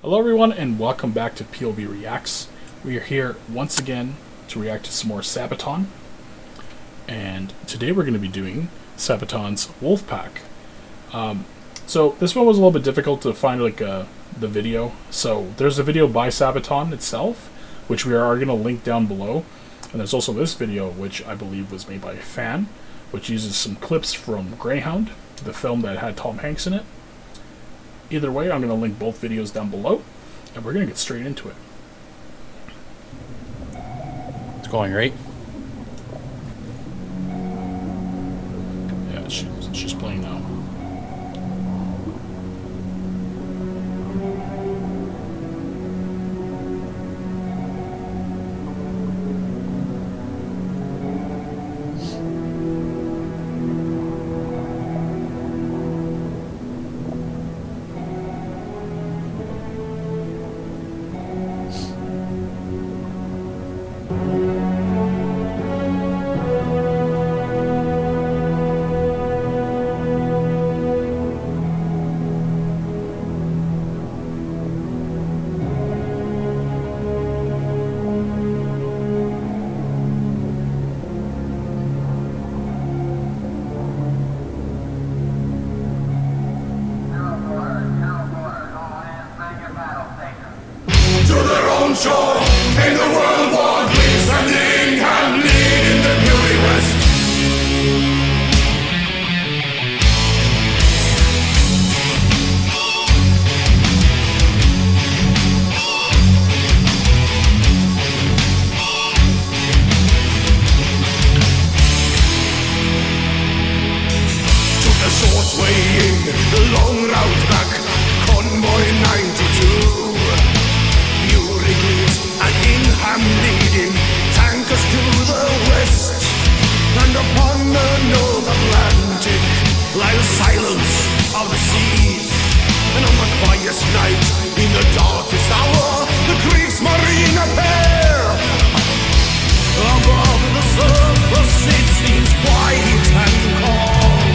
Hello everyone and welcome back to POV Reacts. We are here once again to react to some more Sabaton. And today we're going to be doing Sabaton's Wolfpack. So this one was a little bit difficult to find the video. So there's a video by Sabaton itself, which we are going to link down below. And there's also this video, which I believe was made by a fan, which uses some clips from Greyhound, the film that had Tom Hanks in it. Either way, I'm going to link both videos down below, and we're going to get straight into it. It's going right. Yeah, it's just playing now. To their own shore came the World War Gleam, standing hand lead in the beauty west. Took the short way in, the long route back, convoy 92. And in ham leading tankers to the west, and upon the North Atlantic lie the silence of the seas. And on the quietest night, in the darkest hour, the Kriegsmarine appear. Above the surface it seems quiet and calm.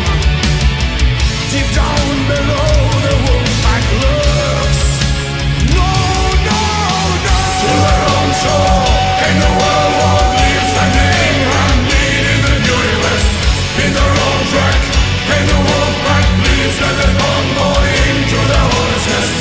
Deep down below the Wolfpack lurks. To their own shore came the World War Gleam, standing hand lead in the beauty west. In their own track came the Wolfpack, please let the convoy into the hornet's nest.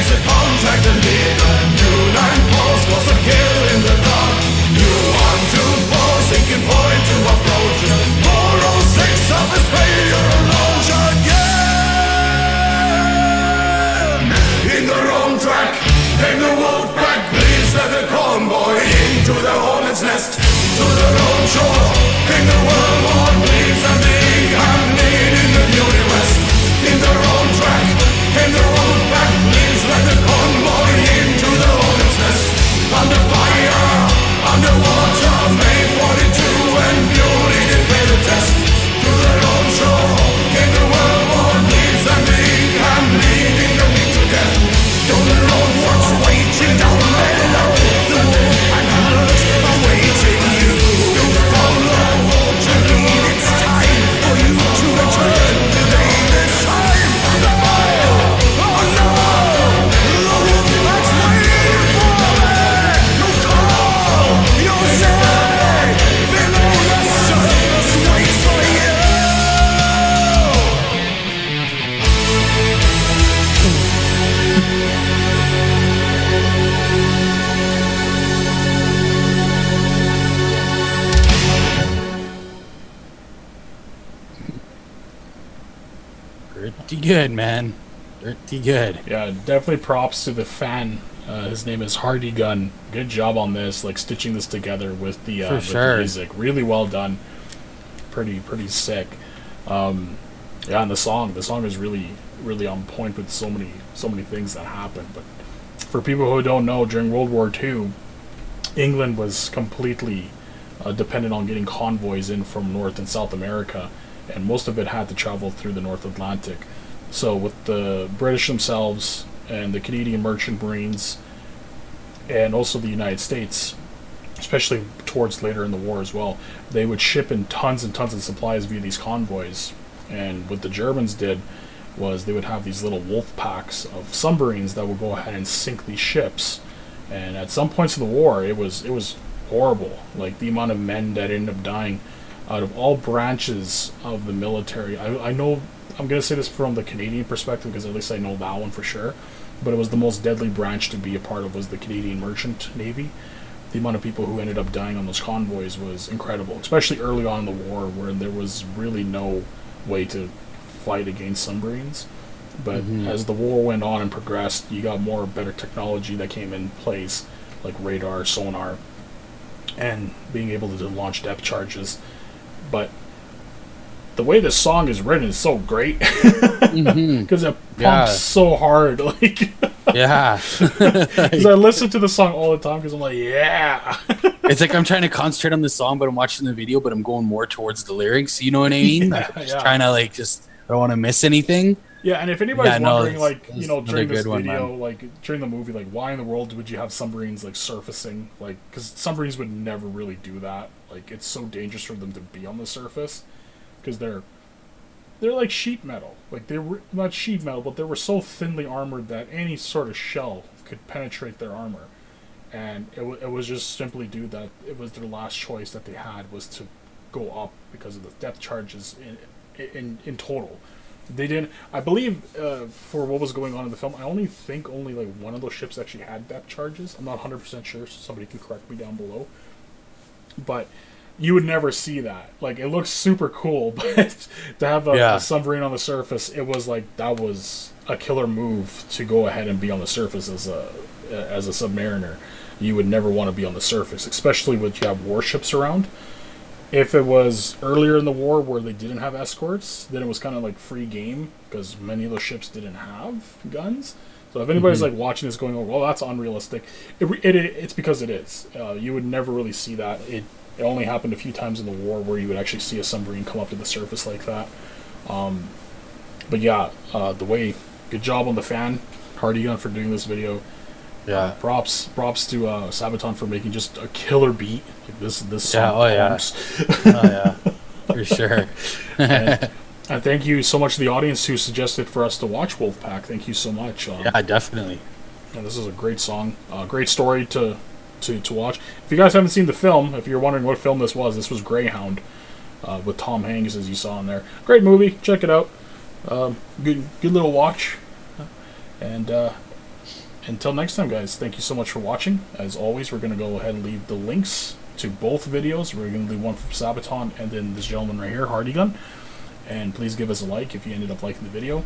makes a contract and lead the new nine falls, cause a kill in the dark. You 124, sinking point to approach. 406 of his failure launch again. In the wrong track, came the Wolfpack, please let the convoy into the hornet's nest. To the road shore, came the world war, please and the Ingham need in the beauty west. In the wrong track, came the Wolfpack, please let the convoy into the hornet's nest. Under fire, underwater, May 42 and beauty did pay the test. To the road shore, came the world war, please and the Ingham leading the weak to death. To the road was waiting down below. The Wolfpack are awaiting you. You follow to lead, it's time for you to return. Today this time, the fire, oh no, the Wolfpack's waiting for me. You call, you say, below the surface waits for you. Pretty good, man. Pretty good. Yeah, definitely props to the fan. His name is Hardy Gun. Good job on this, like stitching this together with the, For with sure. the music. Really well done. Pretty sick. Yeah, and the song is really on point with so many things that happen. But for people who don't know, during World War II, England was completely dependent on getting convoys in from North and South America, and most of it had to travel through the North Atlantic. So with the British themselves and the Canadian merchant marines, and also the United States, especially towards later in the war as well, they would ship in tons and tons of supplies via these convoys. And what the Germans did was they would have these little wolf packs of submarines that would go ahead and sink these ships. And at some points of the war, it was horrible. Like the amount of men that ended up dying out of all branches of the military. I know I'm going to say this from the Canadian perspective because at least I know that one for sure. But it was the most deadly branch to be a part of was the Canadian Merchant Navy. The amount of people who ended up dying on those convoys was incredible, especially early on in the war where there was really no way to fight against submarines. But as the war went on and progressed, you got more better technology that came in place, like radar, sonar, and being able to launch depth charges. But the way this song is written is so great because it pumps so hard. Like, Yeah. because I listen to the song all the time because I'm like, yeah. It's like I'm trying to concentrate on the song, but I'm watching the video, but I'm going more towards the lyrics. You know what I mean? Like, I'm just trying to I don't want to miss anything. Yeah, and if anybody's wondering, like, it's during this another good video, one, like, during the movie, like, why in the world would you have submarines, like, surfacing? Like, because submarines would never really do that. Like, it's so dangerous for them to be on the surface because they're like sheet metal. Like, they were not sheet metal, but they were so thinly armored that any sort of shell could penetrate their armor. And it was just simply due that it was their last choice that they had was to go up because of the depth charges in total. They didn't. I believe for what was going on in the film, I think only like one of those ships actually had depth charges. I'm not 100% sure, so somebody can correct me down below. But you would never see that. Like, it looks super cool, but to have a submarine on the surface, it was like that was a killer move to go ahead and be on the surface as a submariner. You would never want to be on the surface, especially when you have warships around. If it was earlier in the war where they didn't have escorts, then it was kind of like free game because many of those ships didn't have guns. So if anybody's like watching this going, "Oh, well, that's unrealistic," it's because it is. You would never really see that. It only happened a few times in the war where you would actually see a submarine come up to the surface like that. But yeah, good job on the fan, Hardy Gun for doing this video. Yeah. Props to Sabaton for making just a killer beat. Like this song. For sure. and thank you so much to the audience who suggested for us to watch Wolfpack. Thank you so much. Yeah, definitely. And this is a great song, great story to watch. If you guys haven't seen the film, if you're wondering what film this was Greyhound with Tom Hanks, as you saw in there. Great movie. Check it out. Good little watch. And until next time, guys, thank you so much for watching. As always, we're going to go ahead and leave the links to both videos. We're going to leave one from Sabaton and then this gentleman right here, Hardy Gun. And please give us a like if you ended up liking the video.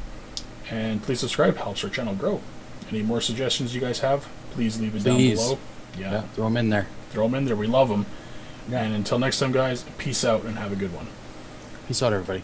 And please subscribe, helps our channel grow. Any more suggestions you guys have, please leave it down below. Yeah, throw them in there. Throw them in there. We love them. Yeah. And until next time, guys, peace out and have a good one. Peace out, everybody.